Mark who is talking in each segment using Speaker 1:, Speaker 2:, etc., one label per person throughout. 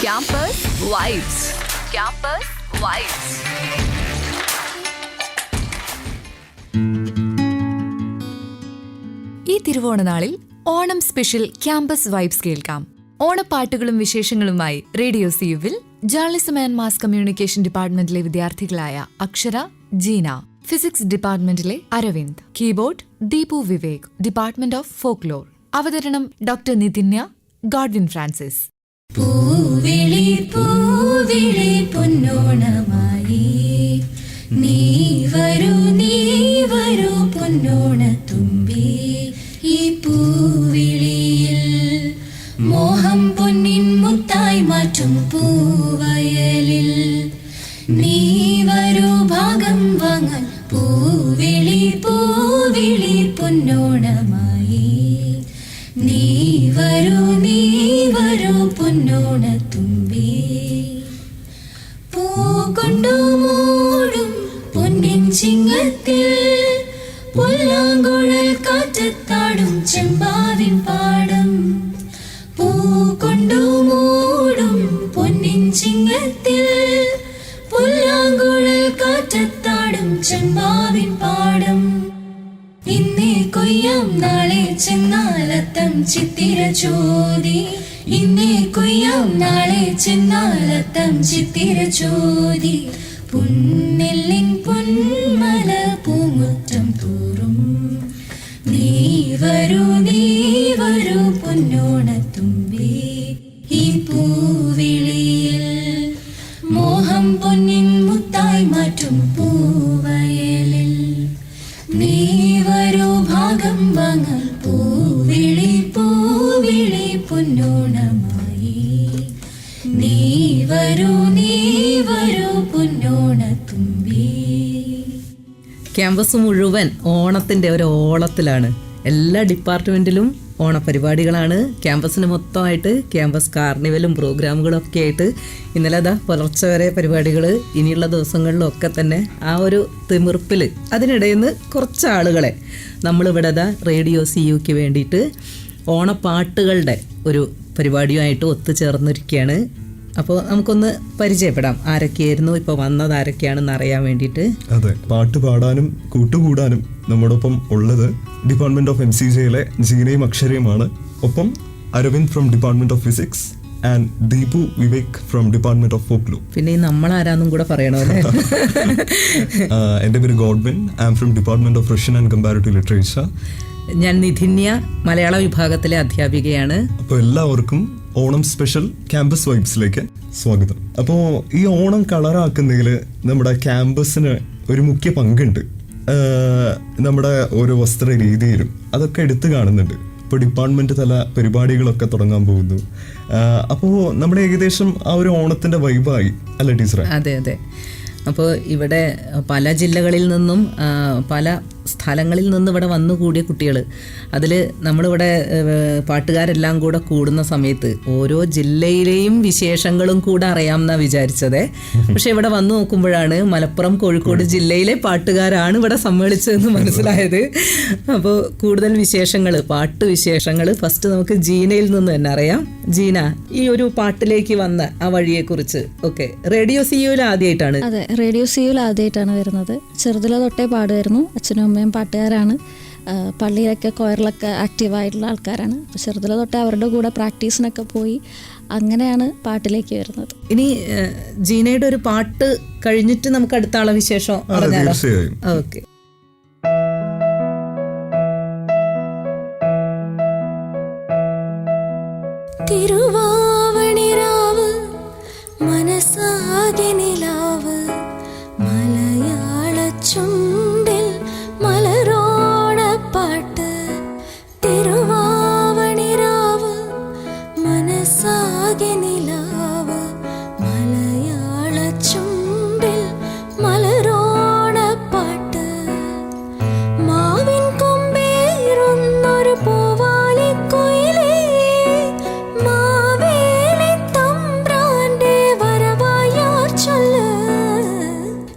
Speaker 1: Campus Vibes. Campus Vibes.
Speaker 2: ഈ തിരുവോണനാളിൽ Onam special campus vibes കേൾക്കാം. ഓണപ്പാട്ടുകളും വിശേഷങ്ങളുമായി റേഡിയോ സിയുവിൽ ജേർണലിസം ആൻഡ് മാസ് കമ്മ്യൂണിക്കേഷൻ ഡിപ്പാർട്ട്മെന്റിലെ വിദ്യാർത്ഥികളായ അക്ഷര, ജീന, ഫിസിക്സ് ഡിപ്പാർട്ട്മെന്റിലെ Aravind, keyboard Deepu Vivek, department of folklore. അവതരണം ഡോക്ടർ നിതിന്യ, ഗോഡ്വിൻ ഫ്രാൻസിസ്.
Speaker 3: പൂവിളി പൂവിളി പൊന്നോണമായി നീ വരൂ പൊന്നോണത്തുമ്പി. ഈ പൂവിളിയിൽ മോഹം പൊന്നിൻ മുത്തായി മാറ്റും പൂവയലിൽ നീ വരൂ ഭാഗം വാങ്ങാൻ. പൂവിളി പൂവിളി പൊന്നോണമായി നീ വരൂ പൊന്നോണത്തുമ്പി. പൂ കൊണ്ടു മൂടും പൊന്നിൻ ചിങ്ങത്തിൽ പുല്ലാങ്കുഴൽ കാറ്റത്താടും ചെമ്പാവിൻ പാടം. പൂ കൊണ്ടു മൂടും പൊന്നിൻ ചിങ്ങത്തിൽ പുല്ലാങ്കുഴൽ കാറ്റത്താടും ചെമ്പാവിൻ പാടം. ഇന്നേ കൊയ്യാം നാളെ ചെന്നാലത്തം ചിത്തിര ചോദി. ഇന്നേ കൊയ്യാം നാളെ ചെന്നാലത്തം ചിത്തിര ചോദി. പുന്നെല്ലിൻ പൊന്മല പൂമുറ്റം തോറും നീ വരൂ പൊന്നോണത്തുമ്പി. ഈ പൂവിളിയിൽ മോഹം പൊന്നിൻ മുത്തായി മാറ്റും പൂവയലിൽ നീ വരൂ ഭാഗം വാങ്ങാൻ. പൂവിളി പൂവിളി പൊന്നോണമായി നീ വരൂ പൊന്നോണത്തുമ്പി.
Speaker 4: ക്യാമ്പസ് മുഴുവൻ ഓണത്തിൻ്റെ ഒരു ഓളത്തിലാണ്. എല്ലാ ഡിപ്പാർട്ട്മെൻറ്റിലും ഓണപരിപാടികളാണ്. ക്യാമ്പസിന് മൊത്തമായിട്ട് ക്യാമ്പസ് കാർണിവലും പ്രോഗ്രാമുകളും ഒക്കെ ആയിട്ട് ഇന്നലെ പുലർച്ചെ വരെ പരിപാടികൾ. ഇനിയുള്ള ദിവസങ്ങളിലൊക്കെ തന്നെ ആ ഒരു തിമിർപ്പിൽ അതിനിടയിൽ നിന്ന് കുറച്ച് ആളുകളെ നമ്മളിവിടെ റേഡിയോ സിയുക്ക് വേണ്ടിയിട്ട് ഓണപ്പാട്ടുകളുടെ ഒരു പരിപാടിയുമായിട്ട് ഒത്തുചേർന്നിരിക്കുകയാണ്. അപ്പോൾ നമുക്കൊന്ന് പരിചയപ്പെടാം, ആരൊക്കെയായിരുന്നു ഇപ്പോൾ വന്നത്, ആരൊക്കെയാണെന്ന് അറിയാൻ വേണ്ടിയിട്ട്.
Speaker 5: അതെ, പാട്ട് പാടാനും കൂട്ടുകൂടാനും നമ്മോടൊപ്പം ഉള്ളത് ഡിപ്പാർട്ട്മെന്റ് ഓഫ് MCJയിലെ ജീനയും അക്ഷരയുമാണ്. ഒപ്പം Aravind from department of physics and Deepu Vivek from department of folklore.
Speaker 4: പിന്നെ നമ്മളാരാന്നും കൂടെ പറയണമല്ലേ.
Speaker 5: എൻ്റെ പേര് Godwin, I am from department of Russian and comparative literature.
Speaker 4: ഞാൻ നിധിന്യ, മലയാള വിഭാഗത്തിലെ അധ്യാപികയാണ്.
Speaker 5: അപ്പോൾ എല്ലാവർക്കും ഓണം സ്പെഷ്യൽ ക്യാമ്പസ് വൈബ്സിലേക്ക് സ്വാഗതം. അപ്പോൾ ഈ ഓണം കളറാക്കുന്നതിൽ നമ്മുടെ ക്യാമ്പസിന് ഒരു മുഖ്യ പങ്കുണ്ട്. നമ്മുടെ ഓരോ വസ്ത്ര രീതിയിലും അതൊക്കെ എടുത്തു കാണുന്നുണ്ട്. ഇപ്പോൾ ഡിപ്പാർട്ട്മെന്റ് തല പരിപാടികളൊക്കെ തുടങ്ങാൻ പോകുന്നു. അപ്പോൾ നമ്മുടെ ഏകദേശം ആ ഒരു ഓണത്തിന്റെ വൈബായി അല്ലേ ടീച്ചറെ?
Speaker 4: അതെ അതെ. അപ്പോൾ ഇവിടെ പല ജില്ലകളിൽ നിന്നും പല സ്ഥലങ്ങളിൽ നിന്ന് ഇവിടെ വന്നുകൂടിയ കുട്ടികൾ, അതിൽ നമ്മളിവിടെ പാട്ടുകാരെല്ലാം കൂടെ കൂടുന്ന സമയത്ത് ഓരോ ജില്ലയിലെയും വിശേഷങ്ങളും കൂടെ അറിയാമെന്നാണ് വിചാരിച്ചത്. പക്ഷെ ഇവിടെ വന്നു നോക്കുമ്പോഴാണ് മലപ്പുറം, കോഴിക്കോട് ജില്ലയിലെ പാട്ടുകാരാണ് ഇവിടെ സമ്മേളിച്ചതെന്ന് മനസ്സിലായത്. അപ്പോൾ കൂടുതൽ വിശേഷങ്ങൾ, പാട്ടുവിശേഷങ്ങൾ ഫസ്റ്റ് നമുക്ക് ജീനയിൽ നിന്ന് തന്നെ അറിയാം. ജീന, ഈ ഒരു പാട്ടിലേക്ക് വന്ന ആ വഴിയെക്കുറിച്ച് ഒക്കെ. റേഡിയോ സിയുവിൽ ആദ്യമായിട്ടാണ്?
Speaker 6: അതെ, റേഡിയോ സിയുവിൽ ആദ്യമായിട്ടാണ് വരുന്നത്. ചെറുതിലെ തൊട്ടേ പാടുമായിരുന്നു. അച്ഛനും അമ്മയും പാട്ടുകാരാണ്. പള്ളിയിലൊക്കെ കൊയറിലൊക്കെ ആക്റ്റീവായിട്ടുള്ള ആൾക്കാരാണ്. അപ്പോൾ ചെറുതിലെ തൊട്ടേ അവരുടെ കൂടെ പ്രാക്ടീസിനൊക്കെ പോയി അങ്ങനെയാണ് പാട്ടിലേക്ക് വരുന്നത്.
Speaker 4: ഇനി ജീനയുടെ ഒരു പാട്ട് കഴിഞ്ഞിട്ട് നമുക്ക് അടുത്ത ആളെ വിശേഷം പറഞ്ഞാലോ? ഓക്കെ.
Speaker 3: തിരുവാവണിരാവ് മനസ്സാകെ നിലാവ് മലയാള ചുണ്ടിൽ മലരോണപ്പാട്ട്. തിരുവാവണിരാവ് മനസ്സാകെ നിലാവ് മലയാള ചുണ്ടിൽ മലരോണപ്പാട്ട്. മാവിൻ കൊമ്പേറുന്നൊരു പൂവാലിക്കുയിലേ മാവേലി തമ്പ്രാന്റെ വരവായാർ ചൊല്ല്.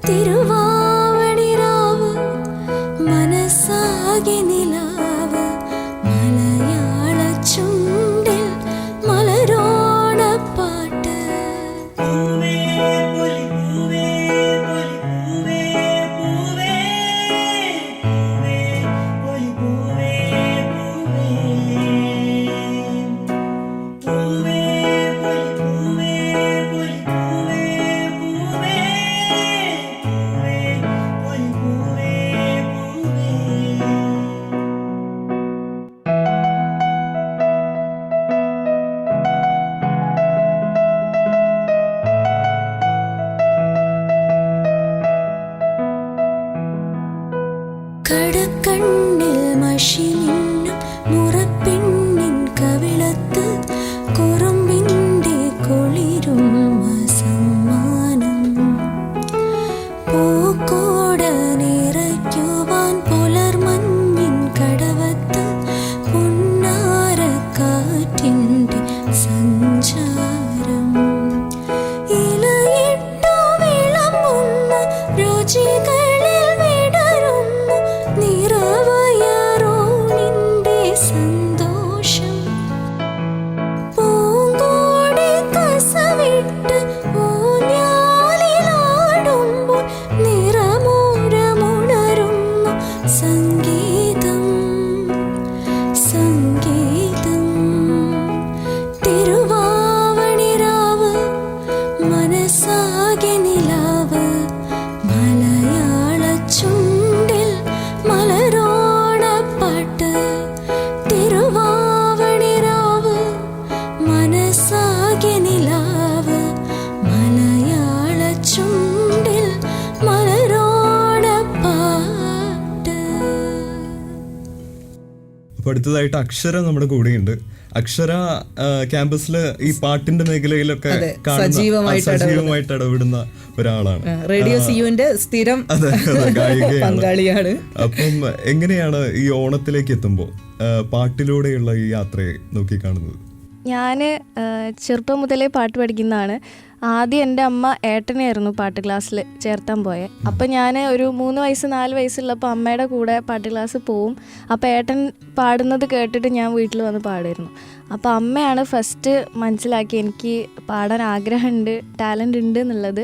Speaker 3: തിരുവാവണിരാവ് മനസ്സാകെ നിലാവ് മലയാള ചുണ്ടിൽ മലരോണപ്പാട്ട്.
Speaker 5: അടുത്തതായിട്ട് അക്ഷര നമ്മുടെ കൂടെയുണ്ട്. അക്ഷര ക്യാമ്പസിൽ ഈ പാട്ടിന്റെ മേഖലയിലൊക്കെ സജീവമായിട്ട് ഇടപെടുന്ന ഒരാളാണ്.
Speaker 4: റേഡിയോ സിയുവിന്റെ സ്ഥിരം പങ്കാളിയാണ്.
Speaker 5: അപ്പം എങ്ങനെയാണ് ഈ ഓണത്തിലേക്ക് എത്തുമ്പോൾ പാട്ടിലൂടെയുള്ള ഈ യാത്രയെ നോക്കിക്കാണുന്നത്?
Speaker 7: ഞാൻ ചെറുപ്പം മുതലേ പാട്ട് പഠിക്കുന്നതാണ്. ആദ്യം എൻ്റെ അമ്മ ഏട്ടനെയായിരുന്നു പാട്ട് ക്ലാസ്സിൽ ചേർത്താൻ പോയത്. അപ്പോൾ ഞാൻ ഒരു 3 വയസ്സ് 4 വയസ്സുള്ളപ്പോൾ അമ്മയുടെ കൂടെ പാട്ട് ക്ലാസ് പോവും. അപ്പോൾ ഏട്ടൻ പാടുന്നത് കേട്ടിട്ട് ഞാൻ വീട്ടിൽ വന്ന് പാടുമായിരുന്നു. അപ്പോൾ അമ്മയാണ് ഫസ്റ്റ് മനസ്സിലാക്കി എനിക്ക് പാടാൻ ആഗ്രഹമുണ്ട്, ടാലൻ്റ് ഉണ്ട് എന്നുള്ളത്.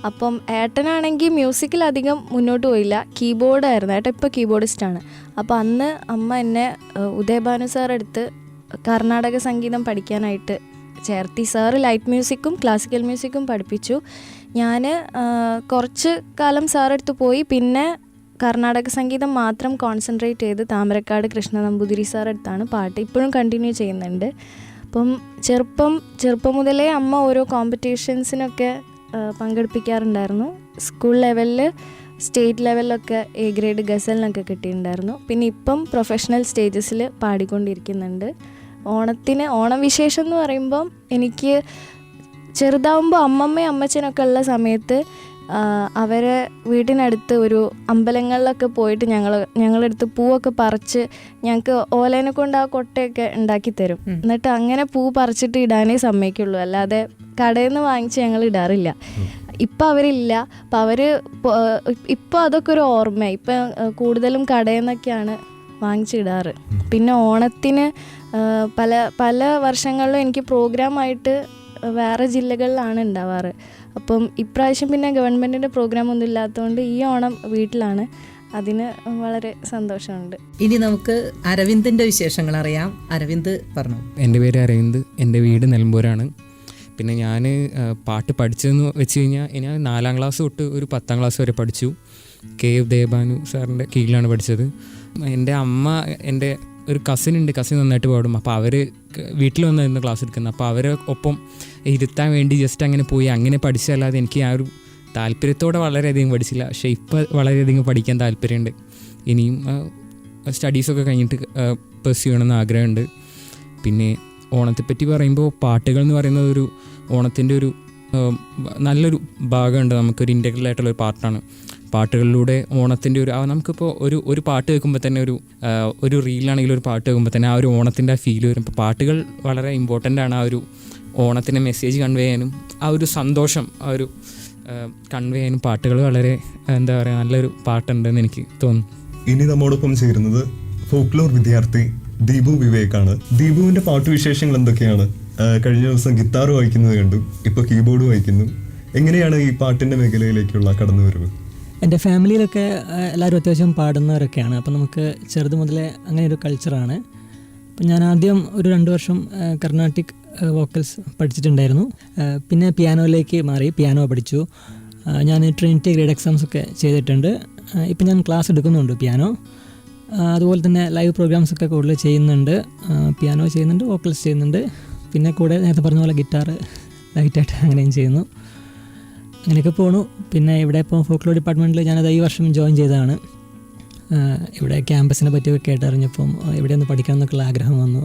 Speaker 7: അപ്പം ഏട്ടനാണെങ്കിൽ മ്യൂസിക്കിലധികം മുന്നോട്ട് പോയില്ല, കീബോർഡായിരുന്നു. ഏട്ടൻ ഇപ്പോൾ കീബോർഡിസ്റ്റാണ്. അപ്പോൾ അന്ന് അമ്മ എന്നെ ഉദയഭാനു സാറെടുത്ത് കർണാടക സംഗീതം പഠിക്കാനായിട്ട് ചേർത്തി. സാറ് ലൈറ്റ് മ്യൂസിക്കും ക്ലാസിക്കൽ മ്യൂസിക്കും പഠിപ്പിച്ചു. ഞാൻ കുറച്ച് കാലം സാറെടുത്ത് പോയി. പിന്നെ കർണാടക സംഗീതം മാത്രം കോൺസെൻട്രേറ്റ് ചെയ്ത് താമരക്കാട് കൃഷ്ണ നമ്പൂതിരി സാറെടുത്താണ് പാട്ട് ഇപ്പോഴും കണ്ടിന്യൂ ചെയ്യുന്നുണ്ട്. അപ്പം ചെറുപ്പം മുതലേ അമ്മ ഓരോ കോമ്പറ്റീഷൻസിനൊക്കെ പങ്കെടുപ്പിക്കാറുണ്ടായിരുന്നു. സ്കൂൾ ലെവലിൽ, സ്റ്റേറ്റ് ലെവലിലൊക്കെ A ഗ്രേഡ് ഗസലിനൊക്കെ കിട്ടിയിട്ടുണ്ടായിരുന്നു. പിന്നെ ഇപ്പം പ്രൊഫഷണൽ സ്റ്റേജസിൽ പാടിക്കൊണ്ടിരിക്കുന്നുണ്ട്. ഓണവിശേഷം എന്ന് പറയുമ്പം എനിക്ക് ചെറുതാവുമ്പോൾ അമ്മമ്മയും അമ്മച്ചനൊക്കെ ഉള്ള സമയത്ത് അവരെ വീട്ടിനടുത്ത് ഒരു അമ്പലങ്ങളിലൊക്കെ പോയിട്ട് ഞങ്ങളടുത്ത് പൂവൊക്കെ പറിച്ച് ഞങ്ങൾക്ക് ഓലേനെ കൊണ്ട് ആ കൊട്ടയൊക്കെ ഉണ്ടാക്കി തരും. എന്നിട്ട് അങ്ങനെ പൂ പറിച്ചിട്ട് ഇടാനേ സമ്മതിക്കുള്ളൂ, അല്ലാതെ കടയിൽ നിന്ന് വാങ്ങിച്ച് ഞങ്ങൾ ഇടാറില്ല. ഇപ്പം അവരില്ല. അപ്പം ഇപ്പോൾ അതൊക്കെ ഒരു ഓർമ്മ. ഇപ്പം കൂടുതലും കടയിൽ നിന്നൊക്കെയാണ് വാങ്ങിച്ചിടാറ്. പിന്നെ ഓണത്തിന് പല വർഷങ്ങളിലും എനിക്ക് പ്രോഗ്രാമായിട്ട് വേറെ ജില്ലകളിലാണ് ഉണ്ടാവാറ്. അപ്പം ഇപ്രാവശ്യം പിന്നെ ഗവൺമെൻറ്റിൻ്റെ പ്രോഗ്രാം ഒന്നും ഇല്ലാത്തതുകൊണ്ട് ഈ ഓണം വീട്ടിലാണ്. അതിന് വളരെ സന്തോഷമുണ്ട്.
Speaker 4: ഇനി നമുക്ക് അരവിന്ദിൻ്റെ വിശേഷങ്ങൾ അറിയാം. അരവിന്ദ് പറഞ്ഞു.
Speaker 8: എൻ്റെ പേര് അരവിന്ദ്, എൻ്റെ വീട് നിലമ്പൂരാണ്. പിന്നെ ഞാൻ പാട്ട് പഠിച്ചതെന്ന് വെച്ച് കഴിഞ്ഞാൽ ഞാൻ 4ാം ക്ലാസ് തൊട്ട് ഒരു 10ാം ക്ലാസ് വരെ പഠിച്ചു. കെ ഉദയഭാനു സാറിൻ്റെ കീഴിലാണ് പഠിച്ചത്. എൻ്റെ അമ്മ, എൻ്റെ ഒരു കസിൻ നന്നായിട്ട് പാടും. അപ്പോൾ അവർ വീട്ടിൽ വന്നായിരുന്നു ക്ലാസ് എടുക്കുന്നത്. അപ്പോൾ അവരെ ഒപ്പം ഇരുത്താൻ വേണ്ടി ജസ്റ്റ് അങ്ങനെ പോയി അങ്ങനെ പഠിച്ചതല്ലാതെ എനിക്ക് ആ ഒരു താല്പര്യത്തോടെ വളരെയധികം പഠിച്ചില്ല. പക്ഷേ ഇപ്പോൾ വളരെയധികം പഠിക്കാൻ താല്പര്യമുണ്ട്. ഇനിയും സ്റ്റഡീസൊക്കെ കഴിഞ്ഞിട്ട് പെർസ്യൂ ചെയ്യണമെന്ന് ആഗ്രഹമുണ്ട്. പിന്നെ ഓണത്തെപ്പറ്റി പറയുമ്പോൾ പാട്ടുകൾ എന്ന് പറയുന്നത് ഒരു ഓണത്തിൻ്റെ ഒരു നല്ലൊരു ഭാഗമുണ്ട്. നമുക്കൊരു ഇൻറ്റഗ്രൽ ആയിട്ടുള്ളൊരു പാർട്ടാണ്. പാട്ടുകളിലൂടെ ഓണത്തിൻ്റെ നമുക്കിപ്പോൾ ഒരു പാട്ട് കേൾക്കുമ്പോൾ തന്നെ ഒരു റീലാണെങ്കിലും ഒരു പാട്ട് കേൾക്കുമ്പോൾ തന്നെ ആ ഒരു ഓണത്തിൻ്റെ ആ ഫീൽ വരും. ഇപ്പോൾ പാട്ടുകൾ വളരെ ഇമ്പോർട്ടൻ്റ് ആണ്. ആ ഒരു ഓണത്തിൻ്റെ മെസ്സേജ് കൺവേ ചെയ്യാനും ആ ഒരു സന്തോഷം കൺവേ ചെയ്യാനും പാട്ടുകൾ വളരെ എന്താ പറയുക നല്ലൊരു പാട്ടുണ്ടെന്ന് എനിക്ക് തോന്നുന്നു.
Speaker 5: ഇനി നമ്മോടൊപ്പം ചേരുന്നത് ഫോക്ലോർ വിദ്യാർത്ഥി ദീപു വിവേകാണ്. ദീപുവിന്റെ പാട്ടുവിശേഷങ്ങൾ എന്തൊക്കെയാണ്? കഴിഞ്ഞ ദിവസം ഗിത്താർ വായിക്കുന്നത് കണ്ടു, ഇപ്പോൾ കീബോർഡ് വായിക്കുന്നു. എങ്ങനെയാണ് ഈ പാട്ടിന്റെ മേഖലയിലേക്കുള്ള കടന്നുവരവ്?
Speaker 9: എൻ്റെ ഫാമിലിയിലൊക്കെ എല്ലാവരും അത്യാവശ്യം പാടുന്നവരൊക്കെയാണ്. അപ്പം നമുക്ക് ചെറുത് മുതലേ അങ്ങനെ ഒരു കൾച്ചറാണ്. അപ്പം ഞാൻ ആദ്യം ഒരു 2 വർഷം കർണാട്ടിക് വോക്കൽസ് പഠിച്ചിട്ടുണ്ടായിരുന്നു. പിന്നെ പിയാനോയിലേക്ക് മാറി, പിയാനോ പഠിച്ചു. ഞാൻ ട്രിനിറ്റി ഗ്രേഡ് എക്സാംസ് ഒക്കെ ചെയ്തിട്ടുണ്ട്. ഇപ്പം ഞാൻ ക്ലാസ് എടുക്കുന്നുണ്ട് പിയാനോ. അതുപോലെ തന്നെ ലൈവ് പ്രോഗ്രാംസ് ഒക്കെ കൂടുതൽ ചെയ്യുന്നുണ്ട്. പിയാനോ ചെയ്യുന്നുണ്ട്, വോക്കൽസ് ചെയ്യുന്നുണ്ട്. പിന്നെ കൂടെ നേരത്തെ പറഞ്ഞ പോലെ ഗിറ്റാർ ലൈറ്റായിട്ട് അങ്ങനെയും ചെയ്യുന്നു. അങ്ങനെയൊക്കെ പോണു. പിന്നെ ഇവിടെ ഇപ്പോൾ ഫോക്ലോർ ഡിപ്പാർട്ട്മെൻറ്റിൽ ഞാനത് ഈ വർഷം ജോയിൻ ചെയ്തതാണ്. ഇവിടെ ക്യാമ്പസിനെ പറ്റിയൊക്കെ കേട്ടറിഞ്ഞപ്പം ഇവിടെ ഒന്ന് പഠിക്കണം എന്നൊക്കെയുള്ള ആഗ്രഹം വന്നു.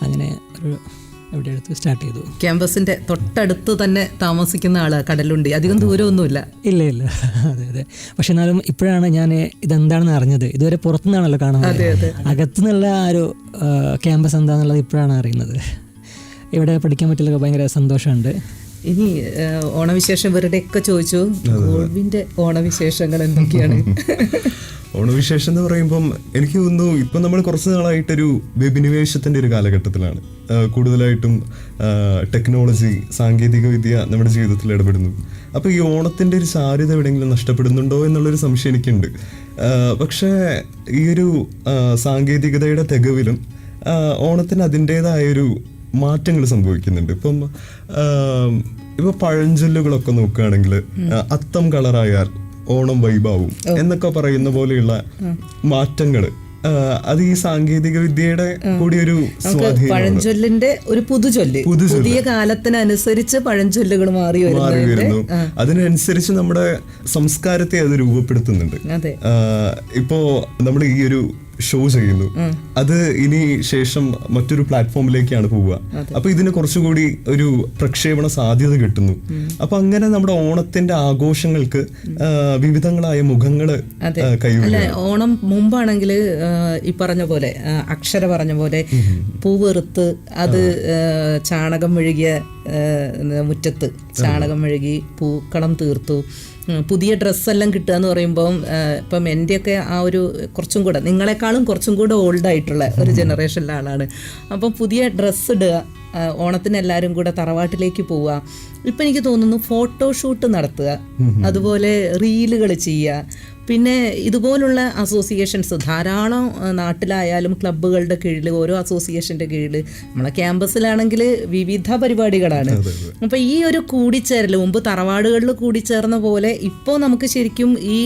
Speaker 9: അങ്ങനെ ഇവിടെ അടുത്ത് സ്റ്റാർട്ട് ചെയ്തു.
Speaker 4: ക്യാമ്പസിൻ്റെ തൊട്ടടുത്ത് തന്നെ താമസിക്കുന്ന ആൾ കടലുണ്ടി, അധികം ദൂരമൊന്നുമില്ല.
Speaker 9: ഇല്ല അതെ. പക്ഷെ എന്നാലും ഇപ്പോഴാണ് ഞാൻ ഇതെന്താണെന്ന് അറിഞ്ഞത്. ഇതുവരെ പുറത്തുനിന്നാണല്ലോ കാണുന്നത്. അകത്തുനിന്നുള്ള ആ ഒരു ക്യാമ്പസ് എന്താണെന്നുള്ളത് ഇപ്പോഴാണ് അറിയുന്നത്. ഇവിടെ പഠിക്കാൻ പറ്റില്ല, ഭയങ്കര സന്തോഷമുണ്ട്.
Speaker 4: ഇനി ഓണവിശേഷം ഇവരുടെയൊക്കെ ചോദിച്ചു. ഗോൾവിൻ്റെ ഓണവിശേഷങ്ങൾ എന്തൊക്കെയാണ്?
Speaker 5: ഓണവിശേഷം എന്ന് പറയുമ്പം എനിക്ക് തോന്നുന്നു ഇപ്പം നമ്മൾ കുറച്ച് നാളായിട്ടൊരു വെബിനിവേശത്തിൻ്റെ ഒരു കാലഘട്ടത്തിലാണ്. കൂടുതലായിട്ടും ടെക്നോളജി, സാങ്കേതിക വിദ്യ നമ്മുടെ ജീവിതത്തിൽ ഇടപെടുന്നു. അപ്പോൾ ഈ ഓണത്തിൻ്റെ ഒരു ചാരുത എവിടെയെങ്കിലും നഷ്ടപ്പെടുന്നുണ്ടോ എന്നുള്ളൊരു സംശയം എനിക്കുണ്ട്. പക്ഷേ ഈ ഒരു സാങ്കേതികതയുടെ തികവിലും ഓണത്തിന് അതിൻ്റേതായൊരു മാറ്റങ്ങൾ സംഭവിക്കുന്നുണ്ട്. ഇപ്പം പഴഞ്ചൊല്ലുകളൊക്കെ നോക്കുകയാണെങ്കിൽ അത്തം കളറായാൽ ഓണം വൈബാവും എന്നൊക്കെ പറയുന്ന പോലെയുള്ള മാറ്റങ്ങൾ അത് ഈ സാങ്കേതിക വിദ്യയുടെ കൂടി ഒരു
Speaker 4: പഴഞ്ചൊല്ലിന്റെ ഒരു പുതുചൊല്ല് പുതിയ കാലത്തിനനുസരിച്ച് പഴഞ്ചൊല്ലുകൾ മാറി വരുന്നു.
Speaker 5: അതിനനുസരിച്ച് നമ്മുടെ സംസ്കാരത്തെ അത് രൂപപ്പെടുത്തുന്നുണ്ട്. ഇപ്പോ നമ്മൾ ഈ ഒരു ഷോ ചെയ്യുന്നു, അത് ഇനി ശേഷം മറ്റൊരു പ്ലാറ്റ്ഫോമിലേക്കാണ് പോവുക. അപ്പൊ ഇതിന് കുറച്ചുകൂടി ഒരു പ്രക്ഷേപണ സാധ്യത കിട്ടുന്നു. അപ്പൊ അങ്ങനെ നമ്മുടെ ഓണത്തിന്റെ ആഘോഷങ്ങൾക്ക് വിവിധങ്ങളായ മുഖങ്ങള്
Speaker 4: അല്ല, ഓണം മുമ്പാണെങ്കിൽ ഈ പറഞ്ഞ പോലെ അക്ഷര പറഞ്ഞ പോലെ പൂവെറുത്ത് അത് ചാണകം മെഴുകിയ മുറ്റത്ത് ചാണകം മെഴുകി പൂക്കളം തീർത്തു, പുതിയ ഡ്രസ്സെല്ലാം കിട്ടുക എന്ന് പറയുമ്പം ഇപ്പം എൻ്റെയൊക്കെ ആ ഒരു കുറച്ചും കൂടെ നിങ്ങളെക്കാളും കുറച്ചും കൂടെ ഓൾഡായിട്ടുള്ള ഒരു ജനറേഷനിലെ ആളാണ്. അപ്പം പുതിയ ഡ്രസ്സ് ഇടുക, ഓണത്തിന് എല്ലാവരും കൂടെ തറവാട്ടിലേക്ക് പോവുക. ഇപ്പം എനിക്ക് തോന്നുന്നു ഫോട്ടോഷൂട്ട് നടത്തുക, അതുപോലെ റീലുകൾ ചെയ്യുക. പിന്നെ ഇതുപോലുള്ള അസോസിയേഷൻസ് ധാരാളം നാട്ടിലായാലും ക്ലബ്ബുകളുടെ കീഴിൽ, ഓരോ അസോസിയേഷൻ്റെ കീഴിൽ, നമ്മളെ ക്യാമ്പസിലാണെങ്കിൽ വിവിധ പരിപാടികളാണ്. അപ്പം ഈ ഒരു കൂടിച്ചേരൽ മുമ്പ് തറവാടുകളിൽ കൂടിച്ചേർന്ന പോലെ ഇപ്പോൾ നമുക്ക് ശരിക്കും ഈ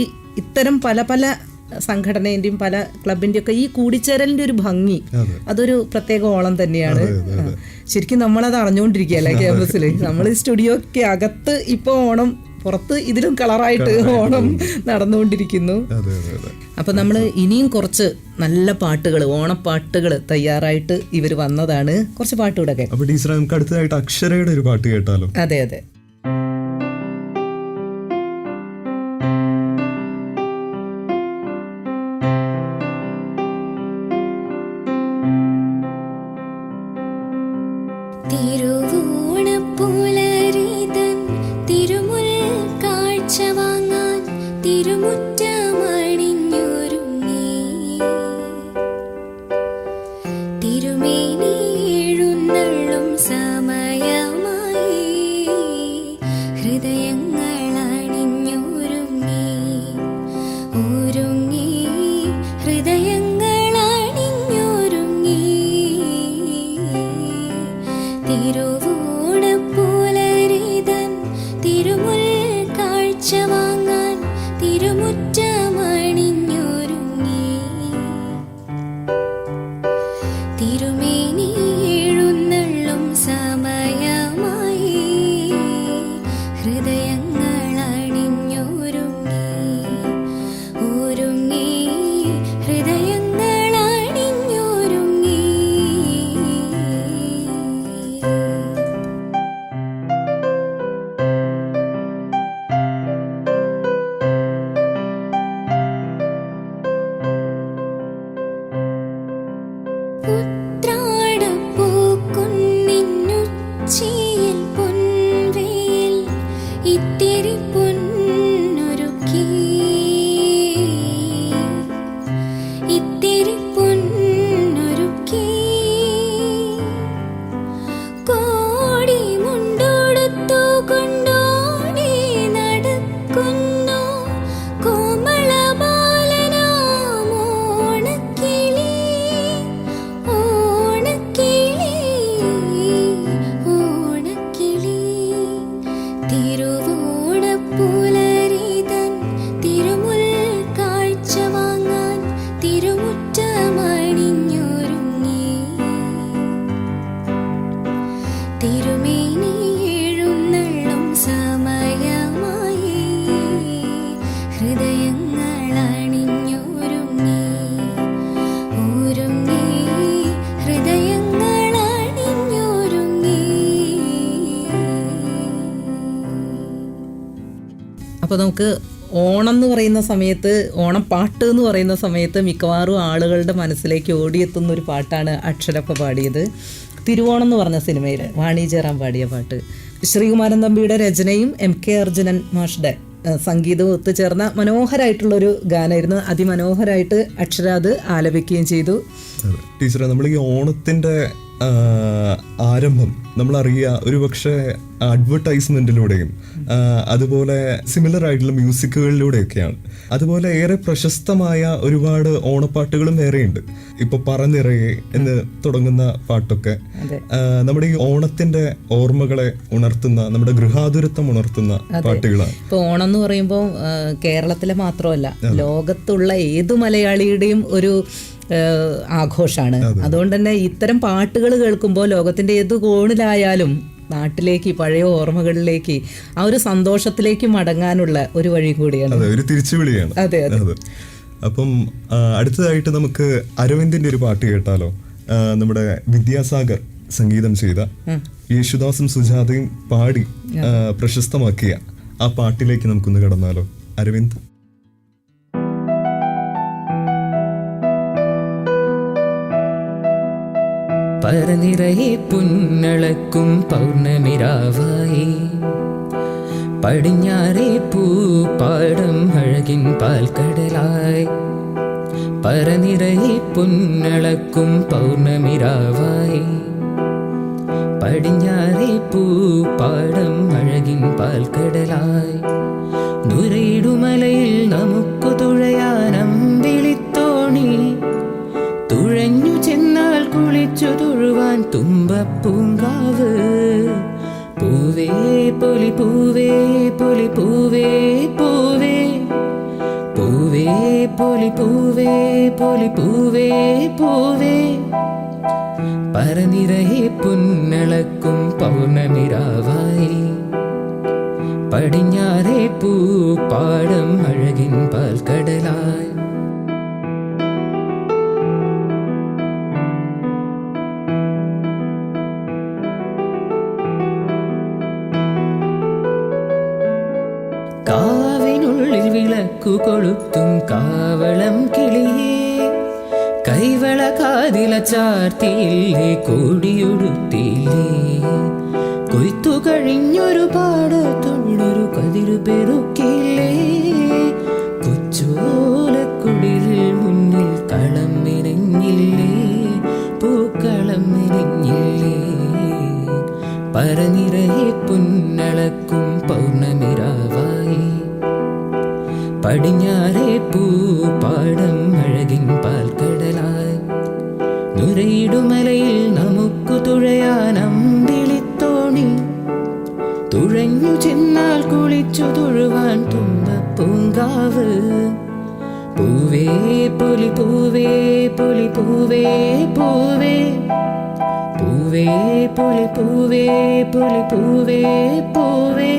Speaker 4: ഇത്തരം പല പല സംഘടനേന്റെയും പല ക്ലബിൻ്റെയും ഒക്കെ ഈ കൂടിച്ചേരലിൻ്റെ ഒരു ഭംഗി, അതൊരു പ്രത്യേക ഓളം തന്നെയാണ്. ശരിക്കും നമ്മളത് അറിഞ്ഞുകൊണ്ടിരിക്കുകയല്ലേ ക്യാമ്പസിൽ. നമ്മൾ സ്റ്റുഡിയോയ്ക്ക് അകത്ത് ഇപ്പോൾ ഓണം, പുറത്ത് ഇതിലും കളറായിട്ട് ഓണം നടന്നുകൊണ്ടിരിക്കുന്നു. അപ്പൊ നമ്മൾ ഇനിയും കുറച്ച് നല്ല പാട്ടുകൾ, ഓണപ്പാട്ടുകൾ തയ്യാറായിട്ട് ഇവർ വന്നതാണ്. കുറച്ച് പാട്ടുകൂടെ കേൾക്കാം.
Speaker 5: അപ്പൊ ടീച്ചറെ, നമുക്ക് അടുത്തതായിട്ട് അക്ഷരയുടെ ഒരു പാട്ട് കേട്ടാലോ?
Speaker 4: അതെ അതെ.
Speaker 3: തിരുവോണപ്പുലരിതൻ തിരുമുൽ കാഴ്ച വാങ്ങാൻ തിരുമുറ്റമണിഞ്ഞൊരുങ്ങി തിരുമേനി എഴുന്നള്ളും സമയമായി ഹൃദയങ്ങൾ അണിഞ്ഞൊരുങ്ങി ഒരുങ്ങി ഹൃദയങ്ങൾ അണിഞ്ഞൊരുങ്ങി തിരുവോണപ്പുലരിതൻ തിരുമുൽ കാഴ്ച വാങ്ങാൻ തിരുമുറ്റമണിഞ്ഞൊരുങ്ങി തിരുമേനി എഴുന്നള്ളും സമയമായി ഹൃദയങ്ങൾ അണിഞ്ഞൊരുങ്ങി ഒരുങ്ങി ഹൃദയങ്ങൾ അണിഞ്ഞൊരുങ്ങി. ഉത്രാടപ്പൂക്കുന്നിന്നുച്ചിയിൽ പൊൻവേൽ ഇത്തിരി പൊന്നൊരുക്കി ഇത്തിരി പൊന്നൊരുക്കി കോടി മുണ്ടൊടുത്തു കൊണ്ടോടി നടക്കുന്നു കോമളബാലനാം ഓണക്കിളി ഓണക്കിളി ഓണക്കിളി തിരുവോണപ്പുലരിതൻ തിരുമുൽ കാഴ്ച വാങ്ങാൻ തിരുമുറ്റമണിഞ്ഞൊരുങ്ങി തിരുമേനി എഴുന്നള്ളും സമയമായി ഹൃദയങ്ങൾ അണിഞ്ഞൊരുങ്ങി ഒരുങ്ങി ഹൃദയങ്ങൾ അണിഞ്ഞൊരുങ്ങി.
Speaker 4: അപ്പോൾ നമുക്ക് ഓണം എന്ന് പറയുന്ന സമയത്ത്, ഓണപ്പാട്ട് എന്ന് പറയുന്ന സമയത്ത് മിക്കവാറും ആളുകളുടെ മനസ്സിലേക്ക് ഓടിയെത്തുന്ന ഒരു പാട്ടാണ് അക്ഷരപ്പ പാടിയത്. തിരുവോണം എന്ന് പറഞ്ഞ സിനിമയിൽ വാണി ജയറാം പാടിയ പാട്ട്. ശ്രീകുമാരൻ തമ്പിയുടെ രചനയും MK അർജുനൻ മാഷ്ടെ സംഗീതവും ഒത്തുചേർന്ന മനോഹരമായിട്ടുള്ളൊരു ഗാനമായിരുന്നു. അതിമനോഹരമായിട്ട് അക്ഷര അത് ആലപിക്കുകയും ചെയ്തു.
Speaker 5: ടീച്ചറെ, നമ്മൾ ഈ ഓണത്തിന്റെ ആരംഭം നമ്മളറിയുക ഒരു പക്ഷേ അഡ്വർടൈസ്മെന്റിലൂടെയും അതുപോലെ സിമിലർ ആയിട്ടുള്ള മ്യൂസിക്കുകളിലൂടെയൊക്കെയാണ്. അതുപോലെ ഏറെ പ്രശസ്തമായ ഒരുപാട് ഓണപ്പാട്ടുകളും വേറെയുണ്ട്. ഇപ്പൊ പറനിറയെ എന്ന് തുടങ്ങുന്ന പാട്ടൊക്കെ നമ്മുടെ ഈ ഓണത്തിന്റെ ഓർമ്മകളെ ഉണർത്തുന്ന, നമ്മുടെ ഗൃഹാതുരത്വം ഉണർത്തുന്ന പാട്ടുകളാണ്.
Speaker 4: ഇപ്പൊ ഓണം എന്ന് പറയുമ്പോൾ കേരളത്തിലെ മാത്രമല്ല, ലോകത്തുള്ള ഏത് മലയാളിയുടെയും ഒരു ആഘോഷമാണ്. അതുകൊണ്ട് തന്നെ ഇത്തരം പാട്ടുകൾ കേൾക്കുമ്പോൾ ലോകത്തിന്റെ ഏത് കോണിലായാലും നാട്ടിലേക്ക്, പഴയ ഓർമ്മകളിലേക്ക്, ആ ഒരു സന്തോഷത്തിലേക്ക് മടങ്ങാനുള്ള ഒരു വഴി കൂടിയാണ്.
Speaker 5: ഒരു തിരിച്ചുവിളിയാണ്.
Speaker 4: അതെ അതെ.
Speaker 5: അപ്പം അടുത്തതായിട്ട് നമുക്ക് അരവിന്ദിന്റെ ഒരു പാട്ട് കേട്ടാലോ? നമ്മുടെ വിദ്യാസാഗർ സംഗീതം ചെയ്ത, യേശുദാസും സുജാതയും പാടി പ്രശസ്തമാക്കിയ ആ പാട്ടിലേക്ക് നമുക്കൊന്ന് കടന്നാലോ? അരവിന്ദ്.
Speaker 8: പരനിറയെ പുന്നളക്കും പൗർണമിരാവായി, പടിഞ്ഞാറേ പൂപ്പാടം അഴകിൻ പാൽക്കടലായി. പരനിറയെ പുന്നളക്കും പൗർണമിരാവായി, പടിഞ്ഞാറേ പൂപ്പാടം അഴകിൻ പാൽക്കടലായി. ദുരയിടുമലയിൽ നമുക്കു തുഴയാൻ അമ്പിളിത്തോണി, തുഴഞ്ഞു ചെന്നാൽ കുളിച്ചു തൊഴുവാൻ തുമ്പപ്പൂങ്കാവ്. പൂവേ പൊലി പൂവേ പൊലി പൂവേ പൂവേ, പൂവേ പൊലി പൂവേ പൊലി പൂവേ പൂവേ. പരനിറയെ പുന്നളക്കും പൗർണമിരാവായി, പടിഞ്ഞാറേ പൂപ്പാടം അഴകിൻ പാൽക്കടലായി. കാവിനുള്ളിൽ വിളക്കു കൊളുത്തും കാവളം കിളിയേ, കൈവള കാതില ചാർത്തിയില്ലേ കോടിയൊടുത്തില്ലേ. കൊയ്ത്തു കഴിഞ്ഞൊരു പാടത്തുള്ളൊരു കതിരു പെറുക്കില്ലേ, കൊച്ചോലക്കുടിലിൽ മുന്നിൽ കളം നിറഞ്ഞില്ലേ, പൂക്കളം നിറഞ്ഞില്ലേ. പരനിറയെ പുന്നളക്കും പൗർണമിരാവായി, പടിഞ്ഞാറേ പൂപ്പാടം അഴകിൻ പാൽക്കടലായി. ദുരയിടുമലയിൽ നമുക്കു തുഴയാൻ അമ്പിളിത്തോണി, തുഴഞ്ഞു ചെന്നാൽ കുളിച്ചു തൊഴുവാൻ തുമ്പപ്പൂങ്കാവ്. പൂവേ പൊലി പൂവേ പൊലി പൂവേ പൂവേ, പൂവേ പൊലി പൂവേ പൊലി പൂവേ പൂവേ.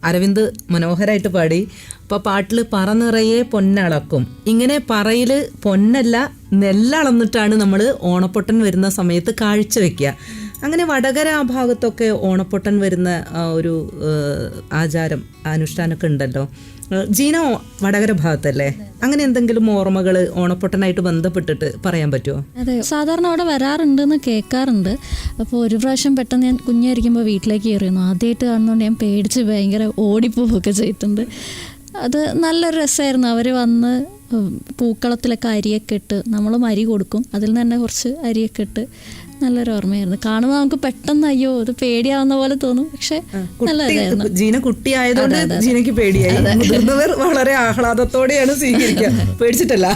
Speaker 4: അരവിന്ദ് മനോഹരമായിട്ട് പാടി. അപ്പോൾ പാട്ടിൽ പറ നിറയെ പൊന്നളക്കും, ഇങ്ങനെ പറയിൽ പൊന്നല്ല നെല്ലളന്നിട്ടാണ് നമ്മൾ ഓണപ്പൊട്ടൻ വരുന്ന സമയത്ത് കാഴ്ചവെക്കുക. അങ്ങനെ വടകര ആ ഭാഗത്തൊക്കെ ഓണപ്പൊട്ടൻ വരുന്ന ഒരു ആചാരം അനുഷ്ഠാനമൊക്കെ ഉണ്ടല്ലോ. ജീന വടകര ഭാഗത്തല്ലേ? അങ്ങനെ എന്തെങ്കിലും ഓർമ്മകൾ ഓണപ്പൊട്ടനായിട്ട് ബന്ധപ്പെട്ടിട്ട് പറയാൻ പറ്റുമോ?
Speaker 6: അതെ, സാധാരണ അവിടെ വരാറുണ്ടെന്ന് കേൾക്കാറുണ്ട്. അപ്പോൾ ഒരു പ്രാവശ്യം പെട്ടെന്ന് ഞാൻ കുഞ്ഞായിരിക്കുമ്പോൾ വീട്ടിലേക്ക് കയറിയിരുന്നു. ആദ്യമായിട്ട് കാണുന്നതുകൊണ്ട് ഞാൻ പേടിച്ച് ഭയങ്കര ഓടിപ്പോവുകയൊക്കെ ചെയ്തിട്ടുണ്ട്. അത് നല്ലൊരു രസമായിരുന്നു. അവർ വന്ന് പൂക്കളത്തിലൊക്കെ അരിയൊക്കെ ഇട്ട്, നമ്മളും അരി കൊടുക്കും, അതിൽ നിന്ന് തന്നെ കുറച്ച് അരിയൊക്കെ ഇട്ട് നല്ലൊരു ഓർമ്മയായിരുന്നു. കാണുമ്പോൾ നമുക്ക് പെട്ടെന്ന് അയ്യോ ഇത് പേടിയാവുന്ന പോലെ തോന്നും, പക്ഷെ നല്ലതായിരുന്നു.
Speaker 4: ജീന കുട്ടിയായതുകൊണ്ട് ജീനയ്ക്ക് പേടിയായി. മുതിർന്നവർ വളരെ ആഹ്ലാദത്തോടെയാണ് സ്വീകരിക്കുക, പേടിച്ചിട്ടല്ല.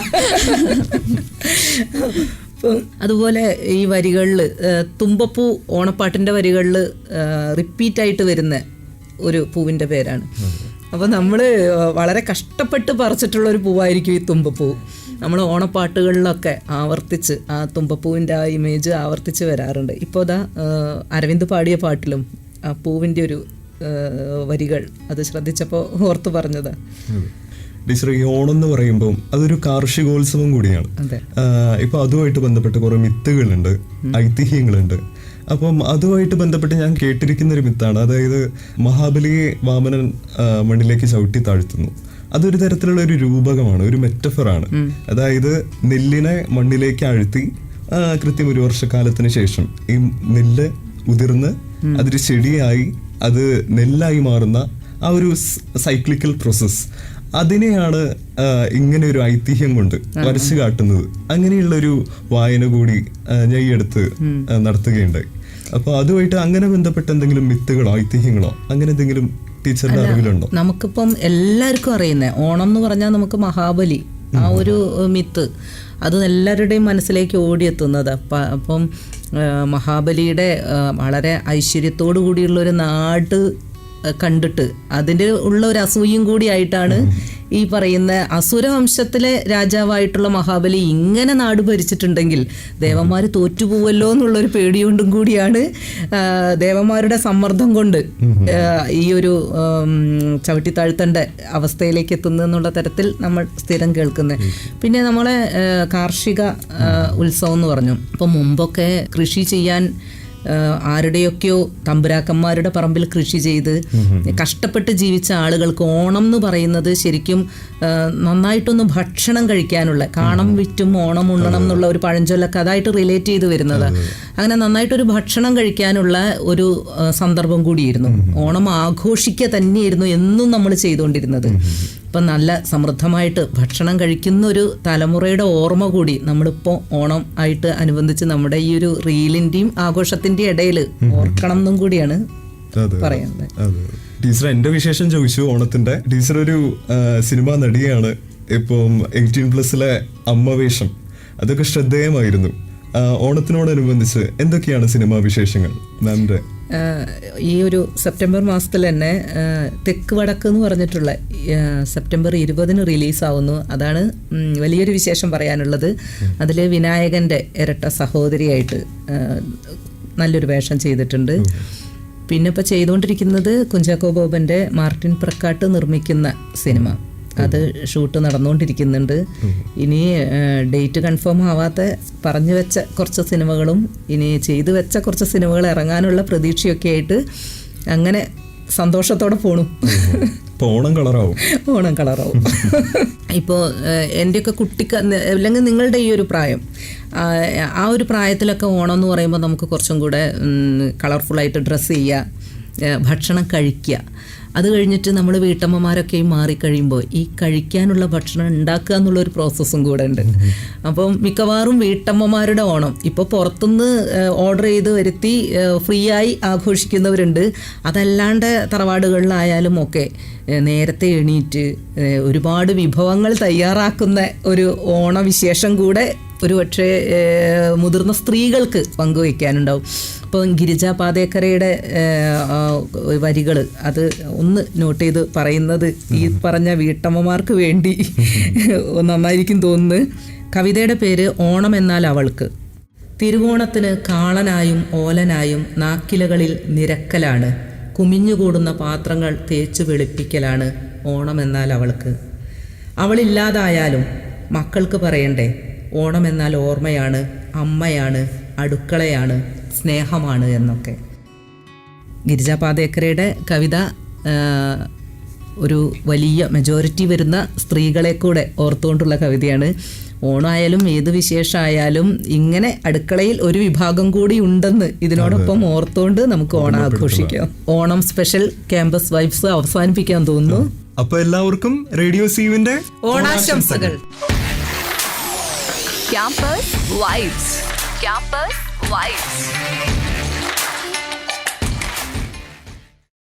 Speaker 4: അതുപോലെ ഈ വരികളിൽ തുമ്പപ്പൂ ഓണപ്പാട്ടിൻ്റെ വരികളിൽ റിപ്പീറ്റായിട്ട് വരുന്ന ഒരു പൂവിൻ്റെ പേരാണ്. അപ്പോൾ നമ്മൾ വളരെ കഷ്ടപ്പെട്ട് പറിച്ചിട്ടുള്ള ഒരു പൂവായിരിക്കും ഈ തുമ്പപ്പൂ. നമ്മൾ ഓണപ്പാട്ടുകളിലൊക്കെ ആവർത്തിച്ച് ആ തുമ്പപ്പൂവിൻ്റെ ആ ഇമേജ് ആവർത്തിച്ച് വരാറുണ്ട്. ഇപ്പോൾ അതാ അരവിന്ദ് പാടിയ പാട്ടിലും ആ പൂവിൻ്റെ ഒരു വരികൾ അത് ശ്രദ്ധിച്ചപ്പോൾ ഓർത്ത് പറഞ്ഞതാ.
Speaker 5: ടീച്ചർ, ഈ ഓണം എന്ന് പറയുമ്പോൾ അതൊരു കാർഷികോത്സവം കൂടിയാണ്. ഇപ്പൊ അതുമായിട്ട് ബന്ധപ്പെട്ട് കുറെ മിത്തുകളുണ്ട്, ഐതിഹ്യങ്ങളുണ്ട്. അപ്പം അതുമായിട്ട് ബന്ധപ്പെട്ട് ഞാൻ കേട്ടിരിക്കുന്ന ഒരു മിത്താണ്, അതായത് മഹാബലിയെ വാമനൻ മണ്ണിലേക്ക് ചവിട്ടി താഴ്ത്തുന്നു. അതൊരു തരത്തിലുള്ള ഒരു രൂപകമാണ്, ഒരു മെറ്റഫറാണ്. അതായത് നെല്ലിനെ മണ്ണിലേക്ക് ആഴ്ത്തി കൃത്യം ഒരു വർഷക്കാലത്തിന് ശേഷം ഈ നെല്ല് ഉതിർന്ന് അതൊരു ചെടിയായി അത് നെല്ലായി മാറുന്ന ആ ഒരു സൈക്ലിക്കൽ പ്രോസസ്, അതിനെയാണ് ഇങ്ങനെ ഒരു ഐതിഹ്യം കൊണ്ട് വരച്ചു കാട്ടുന്നത്. അങ്ങനെയുള്ളൊരു വായന കൂടി ഞാൻ ഈ അടുത്ത് നടത്തുകയുണ്ടായി. അപ്പോൾ അതുമായിട്ട് അങ്ങനെ ബന്ധപ്പെട്ട എന്തെങ്കിലും മിത്തുകളോ ഐതിഹ്യങ്ങളോ അങ്ങനെ എന്തെങ്കിലും ടീച്ചറിന്റെ അറിവിലുണ്ടോ?
Speaker 4: നമുക്കിപ്പം എല്ലാവർക്കും അറിയുന്ന ഓണം എന്ന് പറഞ്ഞാൽ നമുക്ക് മഹാബലി ആ ഒരു മിത്ത് അത് എല്ലാവരുടെയും മനസ്സിലേക്ക് ഓടിയെത്തുന്നത്. അപ്പം മഹാബലിയുടെ വളരെ ഐശ്വര്യത്തോടു കൂടിയുള്ളൊരു നാട് കണ്ടിട്ട് അതിൻ്റെ ഉള്ള ഒരു അസൂയും കൂടിയായിട്ടാണ് ഈ പറയുന്ന അസുരവംശത്തിലെ രാജാവായിട്ടുള്ള മഹാബലി ഇങ്ങനെ നാട് ഭരിച്ചിട്ടുണ്ടെങ്കിൽ ദേവന്മാർ തോറ്റുപോവല്ലോ എന്നുള്ളൊരു പേടികൊണ്ടും കൂടിയാണ് ദേവന്മാരുടെ സമ്മർദ്ദം കൊണ്ട് ഈ ഒരു ചവിട്ടിത്താഴ്ത്തേണ്ട അവസ്ഥയിലേക്ക് എത്തുന്നു എന്നുള്ള തരത്തിൽ നമ്മൾ സ്ഥിരം കേൾക്കുന്നത്. പിന്നെ നമ്മളെ കാർഷിക ഉത്സവം എന്ന് പറഞ്ഞു. അപ്പം മുമ്പൊക്കെ കൃഷി ചെയ്യാൻ ആരുടെയൊക്കെയോ തമ്പുരാക്കന്മാരുടെ പറമ്പിൽ കൃഷി ചെയ്ത് കഷ്ടപ്പെട്ട് ജീവിച്ച ആളുകൾക്ക് ഓണം എന്ന് പറയുന്നത് ശരിക്കും നന്നായിട്ടൊന്ന് ഭക്ഷണം കഴിക്കാനുള്ള, കാണം വിറ്റും ഓണം ഉണ്ണണം എന്നുള്ള ഒരു പഴഞ്ചൊല്ലൊക്കെ അതായിട്ട് റിലേറ്റ് ചെയ്ത് വരുന്നത്. അങ്ങനെ നന്നായിട്ടൊരു ഭക്ഷണം കഴിക്കാനുള്ള ഒരു സന്ദർഭം കൂടിയായിരുന്നു. ഓണം ആഘോഷിക്കുക തന്നെയായിരുന്നു എന്നും നമ്മൾ ചെയ്തുകൊണ്ടിരുന്നത്. ഇപ്പം നല്ല സമൃദ്ധമായിട്ട് ഭക്ഷണം കഴിക്കുന്ന ഒരു തലമുറയുടെ ഓർമ്മ കൂടി നമ്മളിപ്പോൾ ഓണം ആയിട്ട് അനുബന്ധിച്ച് നമ്മുടെ ഈ ഒരു റീലിൻ്റെയും ആഘോഷത്തിൻ്റെയും ഇടയിൽ ഓർക്കണം എന്നും കൂടിയാണ് പറയുന്നത്.
Speaker 5: ടീച്ചർ എൻ്റെ വിശേഷം ചോദിച്ചു ഓണത്തിൻ്റെ. ടീച്ചർ ഒരു സിനിമാ നടിയാണ്. ഇപ്പം 18+ അമ്മ വേഷം അതൊക്കെ ശ്രദ്ധേയമായിരുന്നു. ഓണത്തിനോടനുബന്ധിച്ച് എന്തൊക്കെയാണ് സിനിമാ വിശേഷങ്ങൾ മാമിൻ്റെ?
Speaker 4: ഈ ഒരു സെപ്റ്റംബർ മാസത്തിൽ തന്നെ തെക്ക് വടക്ക് എന്ന് പറഞ്ഞിട്ടുള്ള സെപ്റ്റംബർ 20 റിലീസാവുന്നു. അതാണ് വലിയൊരു വിശേഷം പറയാനുള്ളത്. അതിൽ വിനായകൻ്റെ ഇരട്ട സഹോദരിയായിട്ട് നല്ലൊരു വേഷം ചെയ്തിട്ടുണ്ട്. പിന്നെ ഇപ്പോൾ ചെയ്തുകൊണ്ടിരിക്കുന്നത് കുഞ്ചാക്കോ ബോബൻ്റെ മാർട്ടിൻ പ്രക്കാട്ട് നിർമ്മിക്കുന്ന സിനിമ, അത് ഷൂട്ട് നടന്നുകൊണ്ടിരിക്കുന്നുണ്ട്. ഇനി ഡേറ്റ് കൺഫേം ആവാത്ത പറഞ്ഞു വെച്ച കുറച്ച് സിനിമകളും ഇനി ചെയ്തു വെച്ച കുറച്ച് സിനിമകൾ ഇറങ്ങാനുള്ള പ്രതീക്ഷയൊക്കെ ആയിട്ട് അങ്ങനെ സന്തോഷത്തോടെ പോണു.
Speaker 5: ഓണം കളറാവും.
Speaker 4: ഓണം കളറാവും. ഇപ്പോൾ എൻ്റെയൊക്കെ അല്ലെങ്കിൽ നിങ്ങളുടെ ഈ ഒരു പ്രായം, ആ ഒരു പ്രായത്തിലൊക്കെ ഓണം എന്ന് പറയുമ്പോൾ നമുക്ക് കുറച്ചും കൂടെ കളർഫുള്ളായിട്ട് ഡ്രസ്സ് ചെയ്യുക, ഭക്ഷണം കഴിക്കുക. അത് കഴിഞ്ഞിട്ട് നമ്മൾ വീട്ടമ്മമാരൊക്കെയും മാറിക്കഴിയുമ്പോൾ ഈ കഴിക്കാനുള്ള ഭക്ഷണം ഉണ്ടാക്കുക എന്നുള്ളൊരു പ്രോസസ്സും കൂടെ ഉണ്ട്. അപ്പം മിക്കവാറും വീട്ടമ്മമാരുടെ ഓണം ഇപ്പോൾ പുറത്തുനിന്ന് ഓർഡർ ചെയ്ത് വരുത്തി ഫ്രീ ആയി ആഘോഷിക്കുന്നവരുണ്ട്. അതല്ലാണ്ട് തറവാടുകളിലായാലും ഒക്കെ നേരത്തെ എണീറ്റ് ഒരുപാട് വിഭവങ്ങൾ തയ്യാറാക്കുന്ന ഒരു ഓണവിശേഷം കൂടെ ഒരു പക്ഷേ മുതിർന്ന സ്ത്രീകൾക്ക് പങ്കുവയ്ക്കാനുണ്ടാവും. അപ്പോൾ ഗിരിജാ പാതേക്കരയുടെ വരികൾ അത് ഒന്ന് നോട്ട് ചെയ്ത് പറയുന്നത് ഈ പറഞ്ഞ വീട്ടമ്മമാർക്ക് വേണ്ടി നന്നായിരിക്കും തോന്നുന്നു. കവിതയുടെ പേര് ഓണം എന്നാൽ അവൾക്ക്. തിരുവോണത്തിന് കാളനായും ഓലനായും നാക്കിലകളിൽ നിരക്കലാണ്, കുമിഞ്ഞുകൂടുന്ന പാത്രങ്ങൾ തേച്ചു വെളുപ്പിക്കലാണ് ഓണം എന്നാൽ അവൾക്ക്. അവളില്ലാതായാലും മക്കൾക്ക് പറയണ്ടേ, ഓണം എന്നാൽ ഓർമ്മയാണ്, അമ്മയാണ്, അടുക്കളയാണ്, സ്നേഹമാണ് എന്നൊക്കെ. ഗിരിജാ പാതേക്കരയുടെ കവിത ഒരു വലിയ മെജോറിറ്റി വരുന്ന സ്ത്രീകളെ കൂടെ ഓർത്തുകൊണ്ടുള്ള കവിതയാണ്. ഓണമായാലും ഏത് വിശേഷമായാലും ഇങ്ങനെ അടുക്കളയിൽ ഒരു വിഭാഗം കൂടി ഉണ്ടെന്ന് ഇതിനോടൊപ്പം ഓർത്തുകൊണ്ട് നമുക്ക് ഓണം ആഘോഷിക്കാം. ഓണം സ്പെഷ്യൽ ക്യാമ്പസ് വൈബ്സ് അവസാനിപ്പിക്കാൻ തോന്നുന്നു.
Speaker 5: അപ്പൊ എല്ലാവർക്കും റേഡിയോ സീവിന്റെ
Speaker 4: ഓണാശംസകൾ.
Speaker 1: Campus Vibes. Campus Vibes.